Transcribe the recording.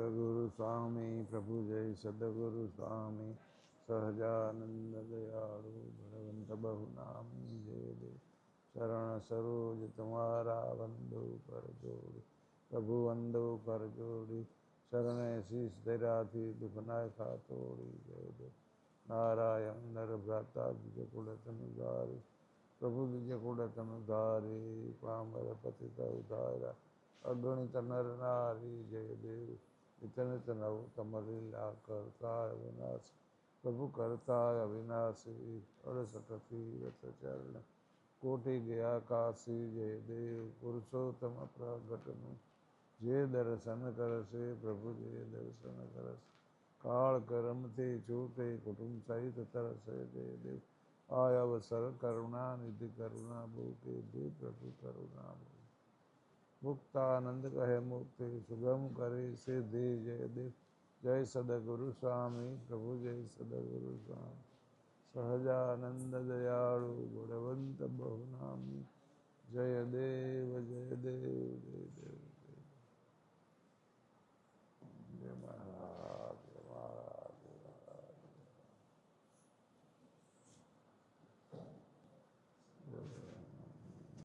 સદગુરુ સ્વામી પ્રભુ જય સદગુરુ સ્વામી સહજાનંદ દયાળુ ભગવંત બહુ નામી જય દેવ શરણ સરોજ તમારા વંદો કર જોડી પ્રભુ વંદો કર જોડી શરણે શીશ ધર્યાથી દુઃખ નાખા તોડી જય દેવ નારાયણ નર ભ્રાતા દ્વિજ કુળ તનુધારી પ્રભુ દ્વિજ કુળ તનુધારી પામર પતિત ઉધારા અગણિત નર નારી જય દેવ નિત નવ તમ લીલા કરતા અવિનાશ પ્રભુ કરતા અવિનાશી 68 તીરથ ચરણ કોટી ગયા કાશી જય દેવ પુરુષોત્તમ પ્રગટનું જે દર્શન કરશે પ્રભુ જે દર્શન કરશે કાળ કર્મથી છૂટે કુટુંબ સહિત તરસે જય દેવ આય અવસર કરુણા નિધિ કરુણા ભૂકે દે પ્રભુ કરુણા મુક્તાનંદ કહે મુક્તિ સુગમ કરે સિદ્ધિ જય દેવ જય સદગુરુ સ્વામી પ્રભુ જય સદગુરુ સ્વામી સહજાનંદ દયાળુ ગુણવંત બહુ નામી જય દેવ જય દેવ